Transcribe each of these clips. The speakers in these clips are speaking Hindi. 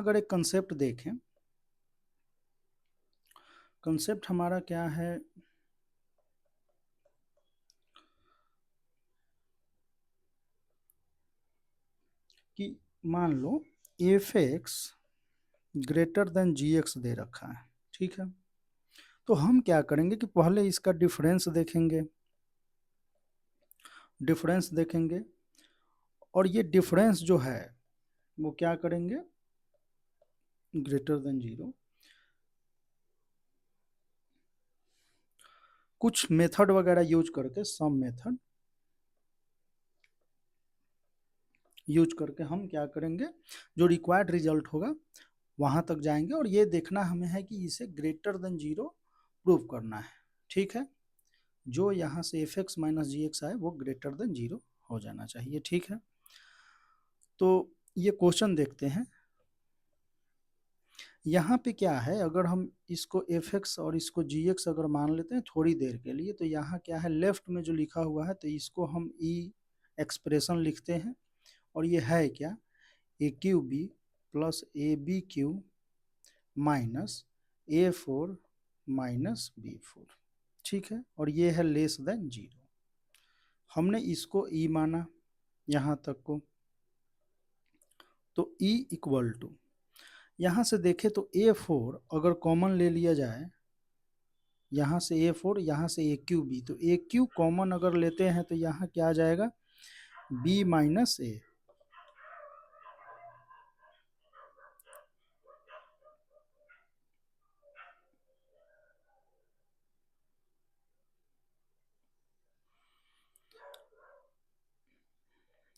अगर एक कंसेप्ट देखें, कंसेप्ट हमारा क्या है कि मान लो एफ एक्स ग्रेटर देन जी एक्स दे रखा है, ठीक है। तो हम क्या करेंगे कि पहले इसका डिफरेंस देखेंगे, डिफरेंस देखेंगे और ये डिफरेंस जो है वो क्या करेंगे, ग्रेटर देन जीरो। कुछ मेथड वगैरह यूज करके, सम मेथड यूज करके हम क्या करेंगे, जो रिक्वायर्ड रिजल्ट होगा वहां तक जाएंगे और ये देखना हमें है कि इसे ग्रेटर देन जीरो प्रूव करना है, ठीक है। जो यहाँ से एफ एक्स माइनस जी एक्स आए वो ग्रेटर देन जीरो हो जाना चाहिए, ठीक है। तो ये क्वेश्चन देखते हैं। यहाँ पे क्या है, अगर हम इसको एफ एक्स और इसको जी एक्स अगर मान लेते हैं थोड़ी देर के लिए, तो यहाँ क्या है, लेफ्ट में जो लिखा हुआ है तो इसको हम ई एक्सप्रेशन लिखते हैं और ये है क्या, A Q B plus A B Q minus A four minus B four, ठीक है। और ये है लेस देन जीरो। हमने इसको ई माना यहाँ तक को, तो ई इक्वल टू, यहाँ से देखें तो ए फोर अगर कॉमन ले लिया जाए, यहाँ से ए फोर, यहाँ से ए क्यू बी, तो ए क्यू कॉमन अगर लेते हैं तो यहाँ क्या आ जाएगा, बी माइनस ए।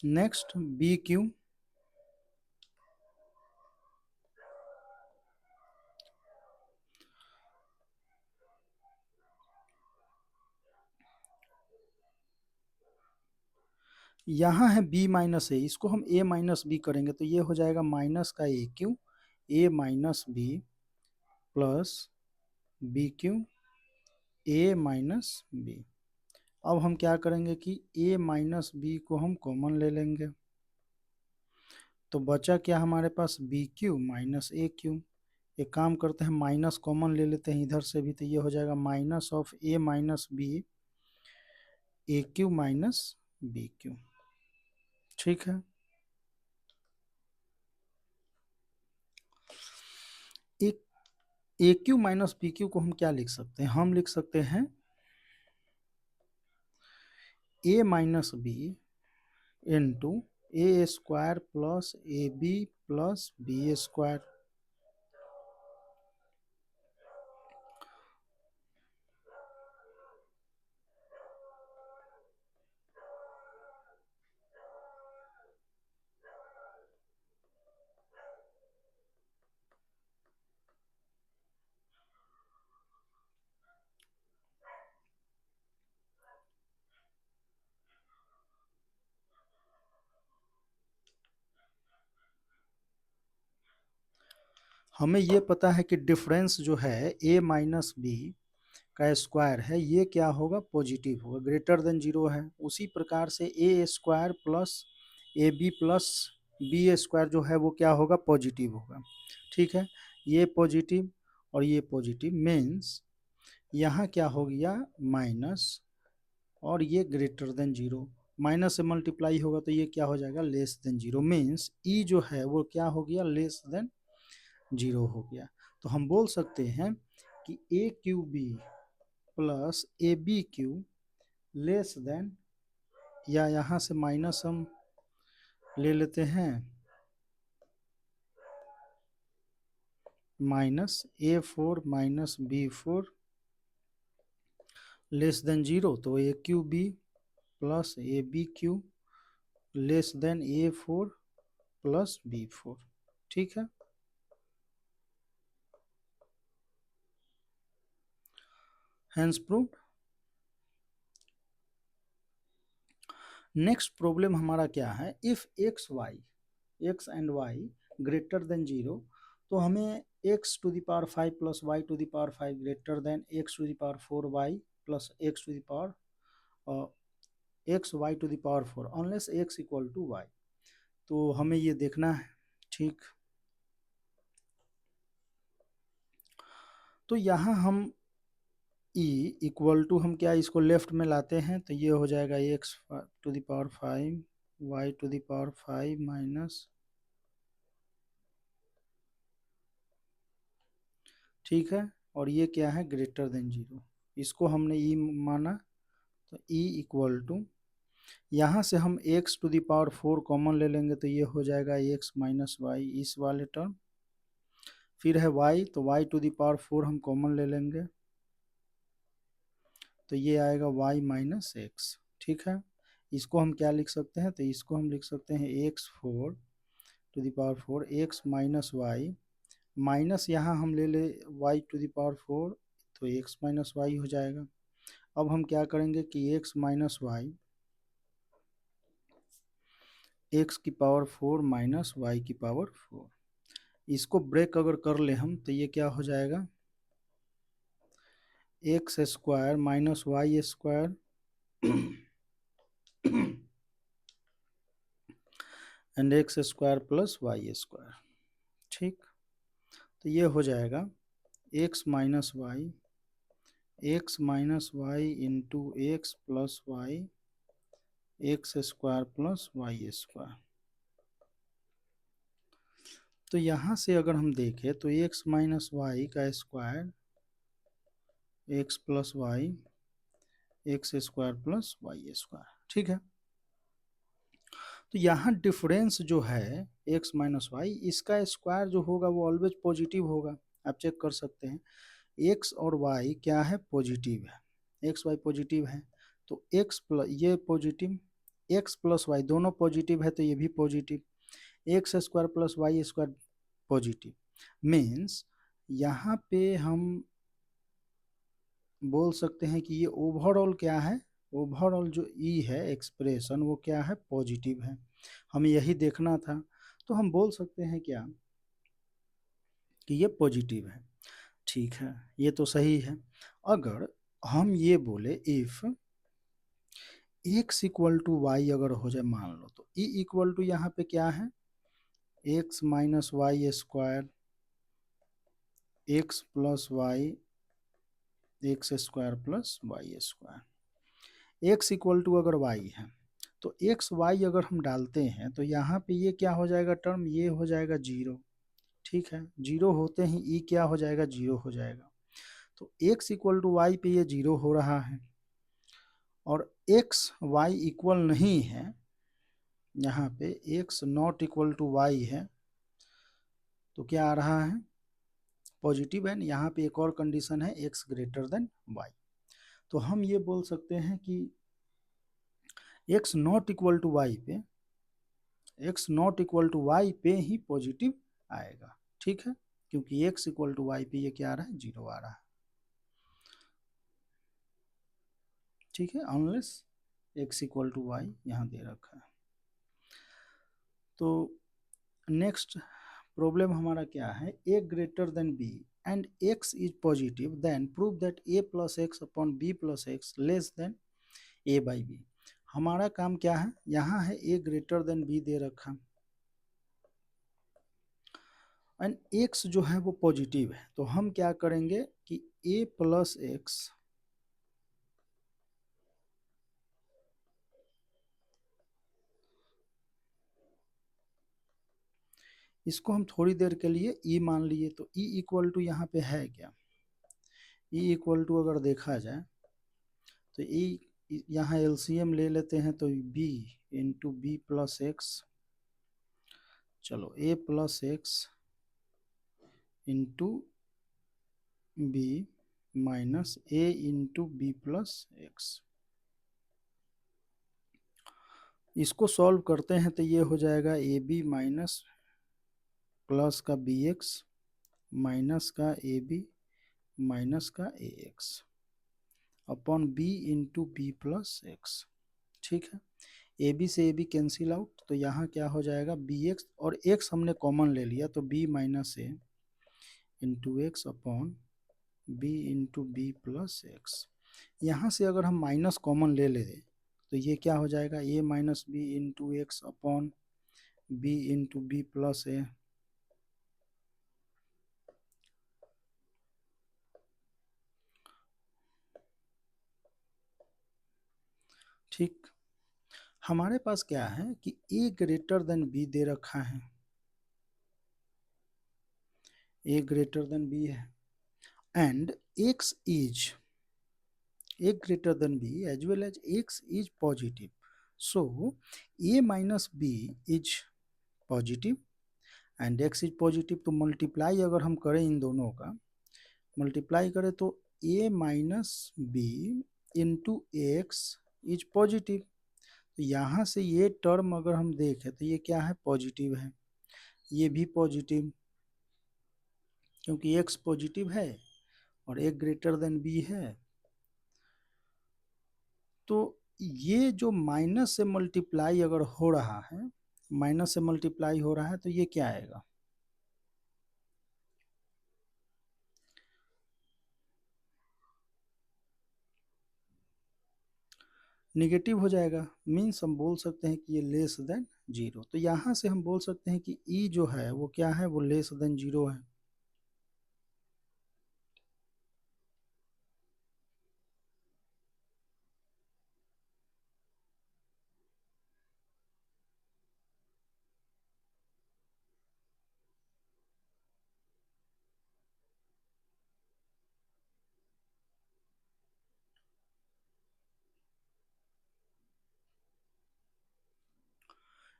नेक्स्ट बी क्यू, यहाँ है बी माइनस ए, इसको हम ए माइनस बी करेंगे तो ये हो जाएगा माइनस का A Q, A minus B plus B Q A minus B. अब हम क्या करेंगे कि ए माइनस बी को हम कॉमन ले लेंगे, तो बचा क्या हमारे पास, बी क्यू माइनस ए क्यू। एक काम करते हैं, माइनस कॉमन ले लेते हैं इधर से भी, तो ये हो जाएगा minus of a minus B a q minus b q, ठीक है। एक a q minus b q को हम क्या लिख सकते हैं, हम लिख सकते हैं A minus B into A square plus A B plus B square. हमें ये पता है कि डिफरेंस जो है ए माइनस बी का स्क्वायर है, ये क्या होगा, पॉजिटिव होगा, ग्रेटर देन जीरो है। उसी प्रकार से A square plus A B plus B square जो है वो क्या होगा, पॉजिटिव होगा, ठीक है। ये पॉजिटिव और ये पॉजिटिव मीन्स यहाँ क्या हो गया, माइनस, और ये ग्रेटर देन जीरो। माइनस से मल्टीप्लाई होगा तो ये क्या हो जाएगा, लेस देन जीरो, मीन्स ई जो है वो क्या हो गया, लेस देन जीरो हो गया। तो हम बोल सकते हैं कि A Q B plus A B Q less than, या यहाँ से माइनस हम ले लेते हैं, minus A four minus B four less than zero, तो A Q B plus A B Q less than A four plus B four, ठीक है। Hence proved. नेक्स्ट प्रॉब्लम हमारा क्या है, if X Y, X and Y greater than zero, तो हमें X to the power five plus y to the power five greater than x to the power four y plus x to the power x y to the power four unless x equal to y. तो हमें ये देखना है, ठीक। तो यहाँ हम e इक्वल टू हम क्या इसको लेफ्ट में लाते हैं तो ये हो जाएगा x to the power 5 y to the power 5 minus, ठीक है, और ये क्या है ग्रेटर देन 0, इसको हमने e माना तो e इक्वल टू, यहाँ से हम x to the power 4 common ले लेंगे तो ये हो जाएगा x माइनस वाई इस वाले टर्म, फिर है y तो y टू द पावर 4 हम कॉमन ले लेंगे तो ये आएगा y माइनस एक्स, ठीक है। इसको हम क्या लिख सकते हैं तो इसको हम लिख सकते हैं x4 to the power 4 x minus y, minus यहाँ हम ले ले y टू द पावर 4 तो x माइनस वाई हो जाएगा। अब हम क्या करेंगे कि x माइनस वाई x की पावर 4 माइनस वाई की पावर 4, इसको ब्रेक अगर कर ले हम तो ये क्या हो जाएगा x square minus y square and x square plus y square, ठीक। तो ये हो जाएगा x minus y into x plus y x square plus y square. तो यहाँ से अगर हम देखें तो एक्स माइनस वाई का square x plus y x square plus y square, ठीक है। तो यहाँ डिफरेंस जो है एक्स माइनस वाई, इसका स्क्वायर जो होगा वो ऑलवेज पॉजिटिव होगा, आप चेक कर सकते हैं। एक्स और वाई क्या है पॉजिटिव है, एक्स वाई पॉजिटिव है तो एक्स प्लस ये पॉजिटिव, एक्स प्लस वाई दोनों पॉजिटिव है तो ये भी positive, x square plus y square positive, means यहाँ पे हम बोल सकते हैं कि ये ओवरऑल क्या है, ओवरऑल जो ई है एक्सप्रेशन वो क्या है पॉजिटिव है, हमें यही देखना था। तो हम बोल सकते हैं क्या कि ये पॉजिटिव है, ठीक है, ये तो सही है। अगर हम ये बोले if x equal to y अगर हो जाए मान लो तो e इक्वल टू यहाँ पे क्या है x minus y square x plus y x square plus y square, x equal to अगर y है तो एक्स वाई अगर हम डालते हैं तो यहाँ पे ये क्या हो जाएगा टर्म, ये हो जाएगा 0, ठीक है, 0 होते ही ई क्या हो जाएगा 0 हो जाएगा। तो x इक्वल टू वाई पे ये 0 हो रहा है और x y इक्वल नहीं है, यहाँ पे x not equal to y है तो क्या आ रहा है पॉजिटिव है। यहाँ पे एक और कंडीशन है x ग्रेटर देन y, तो हम ये बोल सकते हैं कि x not equal to y पे, x not equal to y पे ही पॉजिटिव आएगा, ठीक है, क्योंकि x इक्वल टू वाई पे ये क्या आ रहा है 0 आ रहा है, ठीक है, unless x equal to y यहाँ दे रखा है। तो नेक्स्ट प्रॉब्लम हमारा क्या है, a greater than b and x is positive then prove that a plus x upon b plus x less than a by b। हमारा काम क्या है, यहाँ है a ग्रेटर देन b दे रखा एंड x जो है वो पॉजिटिव है, तो हम क्या करेंगे कि a प्लस एक्स इसको हम थोड़ी देर के लिए e मान लिए, तो e इक्वल टू यहाँ पे है क्या, e इक्वल टू अगर देखा जाए तो e यहाँ एलसीएम ले लेते हैं तो b into B plus X, चलो a plus X into B minus a into B plus X, इसको सॉल्व करते हैं तो ये हो जाएगा ए बी माइनस प्लस का बी एक्स माइनस का ए बी माइनस का A X upon B into B plus X, ठीक है। ए बी से ए बी कैंसिल आउट तो यहाँ क्या हो जाएगा बी एक्स और एक्स हमने कॉमन ले लिया तो बी माइनस ए into X upon B into B plus X, यहाँ से अगर हम माइनस कॉमन ले ले तो ये क्या हो जाएगा A minus B into X upon B into B plus A, ठीक, हमारे पास क्या है कि ए ग्रेटर देन बी दे रखा है, ए ग्रेटर देन बी है, and X is a greater than b as well as x is positive. So a minus b is positive and x is positive, तो मल्टीप्लाई अगर हम करें इन दोनों का, मल्टीप्लाई करें तो a minus B into x is positive. तो यहाँ से ये टर्म अगर हम देखें तो ये क्या है, पॉजिटिव है, ये भी पॉजिटिव, क्योंकि x पॉजिटिव है और a ग्रेटर देन b है। तो ये जो माइनस से मल्टीप्लाई अगर हो रहा है, माइनस से मल्टीप्लाई हो रहा है, तो ये क्या आएगा, निगेटिव हो जाएगा। मीन्स हम बोल सकते हैं कि ये लेस देन जीरो। तो यहाँ से हम बोल सकते हैं कि ई जो है वो क्या है, वो लेस देन जीरो है।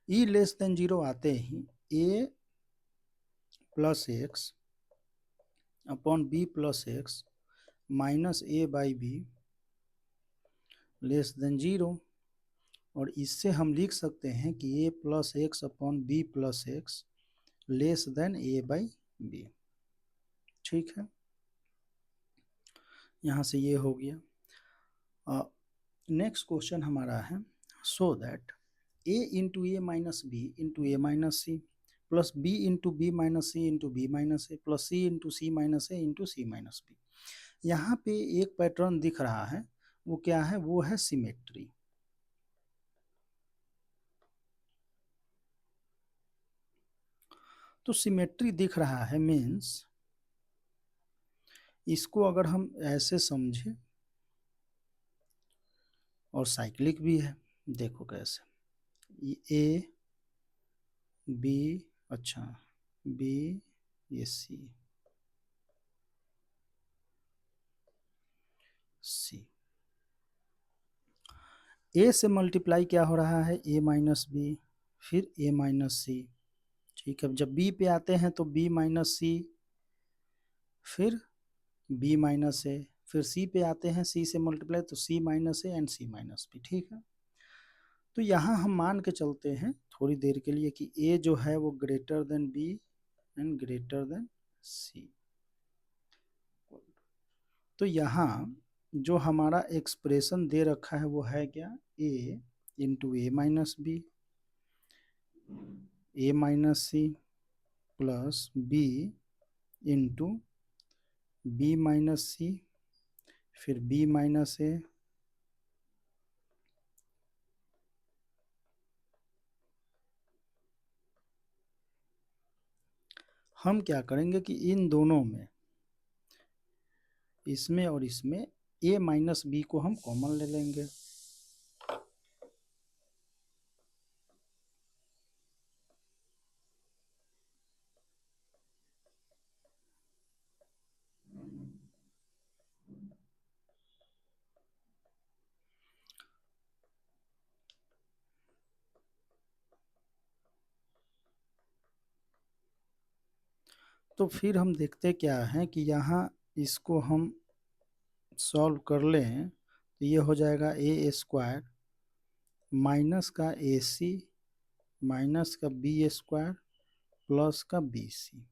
ई लेस देन जीरो आते ही A plus x upon B plus X minus A by B less than zero, और इससे हम लिख सकते हैं कि A plus x upon B plus x less than A by B. ठीक है, यहाँ से ये हो गया। नेक्स्ट क्वेश्चन हमारा है, so that a into A minus B into A minus C plus B into B minus c into B minus a plus C into C minus A into C minus b. यहाँ पे एक पैटर्न दिख रहा है, वो क्या है, वो है सिमेट्री। तो सिमेट्री दिख रहा है मीन्स इसको अगर हम ऐसे समझे, और साइक्लिक भी है, देखो कैसे, ए बी, अच्छा बी, ये सी, सी, ए से मल्टीप्लाई क्या हो रहा है, ए माइनस बी, फिर ए माइनस सी। ठीक है, जब बी पे आते हैं तो बी माइनस सी, फिर बी माइनस ए, फिर सी पे आते हैं, सी से मल्टीप्लाई तो C minus A and C minus B. ठीक है, तो यहाँ हम मान के चलते हैं थोड़ी देर के लिए कि ए जो है वो greater than B and greater than C. तो यहाँ जो हमारा एक्सप्रेशन दे रखा है वो है क्या, A into A minus B, A minus C plus B into B minus C, फिर बी माइनस ए, हम क्या करेंगे कि इन दोनों में, इसमें और इसमें ए माइनस बी को हम कॉमन ले लेंगे। तो फिर हम देखते क्या है कि यहाँ इसको हम सॉल्व कर लें तो ये हो जाएगा ए स्क्वायर माइनस का ए सी माइनस का बी स्क्वायर प्लस का बी सी।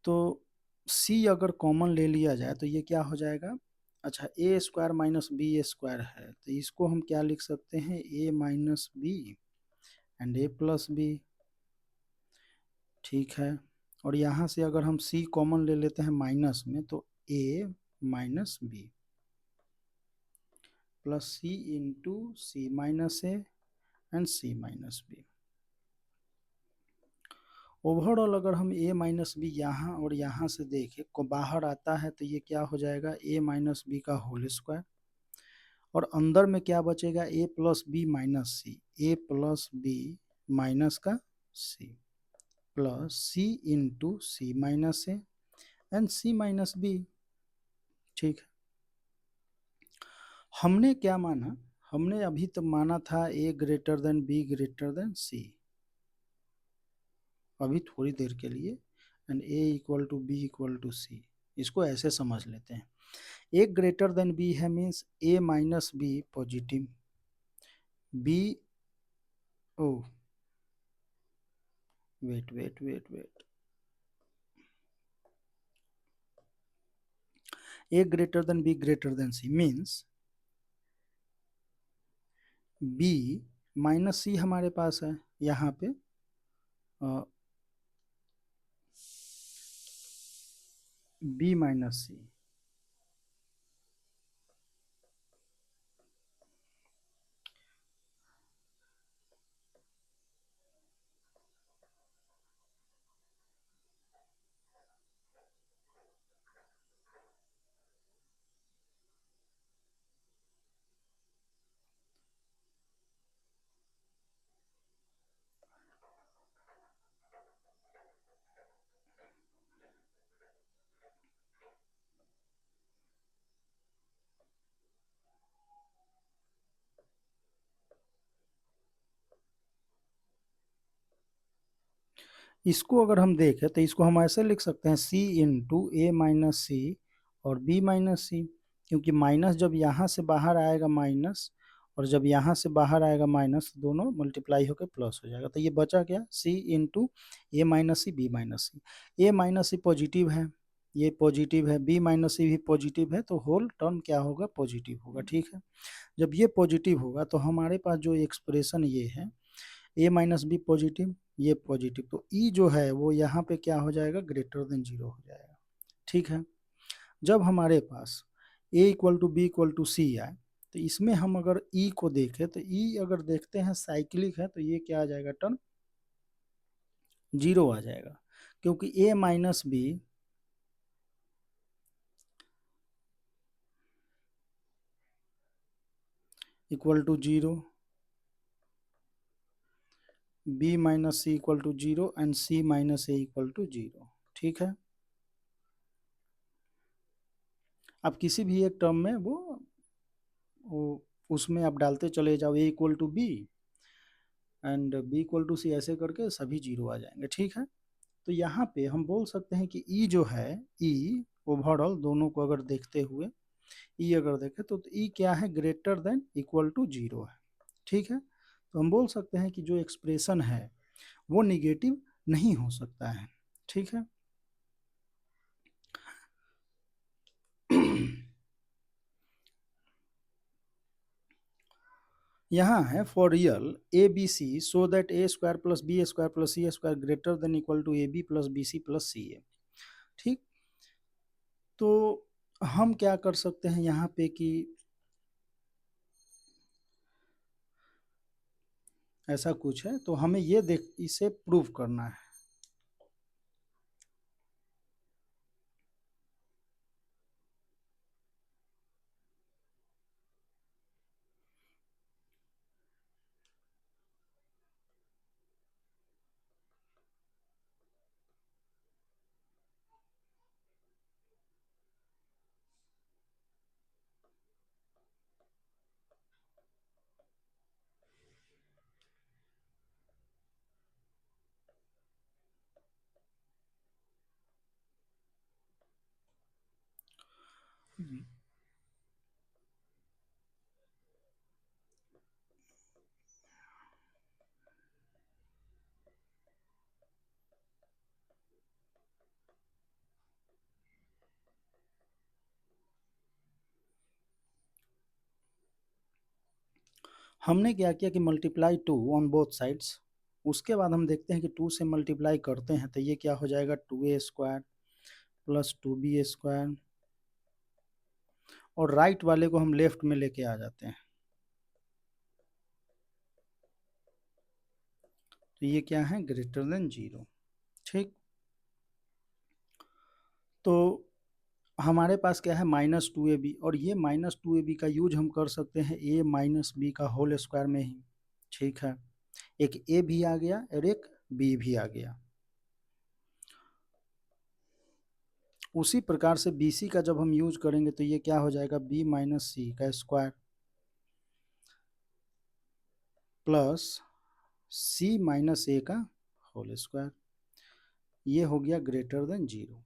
तो सी अगर कॉमन ले लिया जाए तो ये क्या हो जाएगा, अच्छा A square minus B square है तो इसको हम क्या लिख सकते हैं, A minus B and A plus B. ठीक है, और यहाँ से अगर हम सी कॉमन ले लेते हैं माइनस में तो A minus B plus C into C minus A and C minus B. Overall अगर हम a माइनस बी यहाँ और यहाँ से देखें को बाहर आता है तो ये क्या हो जाएगा a माइनस बी का होल स्क्वायर, और अंदर में क्या बचेगा a plus b minus c, a plus b minus का c plus c into C minus A and c minus B. ठीक है, हमने क्या माना, हमने अभी तक माना था a greater than b greater than c, अभी थोड़ी देर के लिए, and a equal to B equal to C. इसको ऐसे समझ लेते हैं, a ग्रेटर देन b है means a minus B positive, b oh wait wait wait wait, a greater than b greater than c means b minus C हमारे पास है यहाँ पे, b माइनस सी, इसको अगर हम देखें तो इसको हम ऐसे लिख सकते हैं c इंटू ए माइनस सी और b माइनस सी, क्योंकि माइनस जब यहाँ से बाहर आएगा माइनस, और जब यहाँ से बाहर आएगा माइनस, दोनों मल्टीप्लाई होकर प्लस हो जाएगा, तो ये बचा क्या c इंटू ए माइनस सी बी माइनस सी। ए माइनस सी पॉजिटिव है, ये पॉजिटिव है, b माइनस सी भी पॉजिटिव है, तो होल टर्म क्या होगा पॉजिटिव होगा। ठीक है, जब ये पॉजिटिव होगा तो हमारे पास जो एक्सप्रेशन ये है a माइनस बी पॉजिटिव, ये पॉजिटिव, तो e जो है वो यहाँ पे क्या हो जाएगा ग्रेटर देन जीरो हो जाएगा। ठीक है, जब हमारे पास a equal to B equal to C आए तो इसमें हम अगर e को देखें तो e अगर देखते हैं साइक्लिक है तो ये क्या आ जाएगा टर्म जीरो आ जाएगा, क्योंकि a minus b equal to zero, b minus c equal to zero and c minus a equal to zero. ठीक है, अब किसी भी एक टर्म में वो उसमें आप डालते चले जाओ a equal to B and b equal to C, ऐसे करके सभी जीरो आ जाएंगे। ठीक है, तो यहाँ पे हम बोल सकते हैं कि e जो है, e ओवरऑल दोनों को अगर देखते हुए e अगर देखें तो e क्या है greater than equal to zero है। ठीक है, तो हम बोल सकते हैं कि जो एक्सप्रेशन है वो निगेटिव नहीं हो सकता है। ठीक है, यहाँ है for real A B C so that A square plus B square plus C square greater than equal to A B plus B C plus C A. ठीक, तो हम क्या कर सकते हैं यहाँ पे कि ऐसा कुछ है तो हमें ये देख इसे प्रूव करना है। हमने क्या किया कि multiply two on both sides, उसके बाद हम देखते हैं कि टू से मल्टीप्लाई करते हैं तो ये क्या हो जाएगा two a square plus two b square, और राइट वाले को हम लेफ्ट में लेके आ जाते हैं तो ये क्या है ग्रेटर देन जीरो। ठीक, तो हमारे पास क्या है -2ab, और ये -2ab का यूज हम कर सकते हैं a माइनस बी का होल स्क्वायर में ही। ठीक है, एक a भी आ गया और एक b भी आ गया। उसी प्रकार से bc का जब हम यूज करेंगे तो ये क्या हो जाएगा, b माइनस सी का स्क्वायर प्लस c माइनस ए का होल स्क्वायर, ये हो गया ग्रेटर देन 0।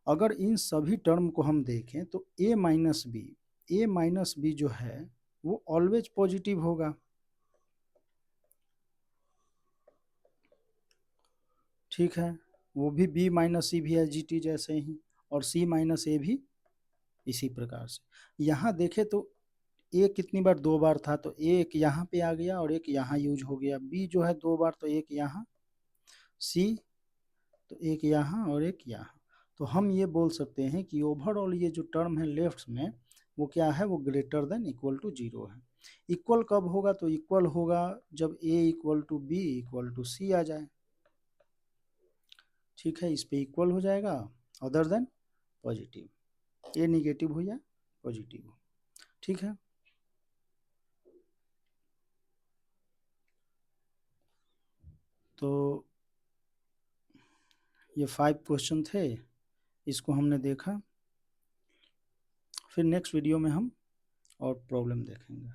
अगर इन सभी टर्म को हम देखें तो a माइनस बी जो है वो ऑलवेज पॉजिटिव होगा। ठीक है, वो भी b माइनस सी भी है जी टी जैसे ही, और c माइनस ए भी इसी प्रकार से। यहाँ देखें तो a कितनी बार, 2 बार था, तो एक यहाँ पे आ गया और एक यहाँ यूज हो गया। b जो है 2 बार, तो एक यहाँ, c तो एक यहाँ और एक यहाँ। तो हम ये बोल सकते हैं कि ओवरऑल ये जो टर्म है लेफ्ट में वो क्या है, वो ग्रेटर देन इक्वल टू 0 है। इक्वल कब होगा, तो इक्वल होगा जब a equal to B equal to C आ जाए। ठीक है, इस पे इक्वल हो जाएगा other than positive, A negative हो या पॉजिटिव हो। ठीक है, तो ये 5 क्वेश्चन थे, इसको हमने देखा। फिर नेक्स्ट वीडियो में हम और प्रॉब्लम देखेंगे।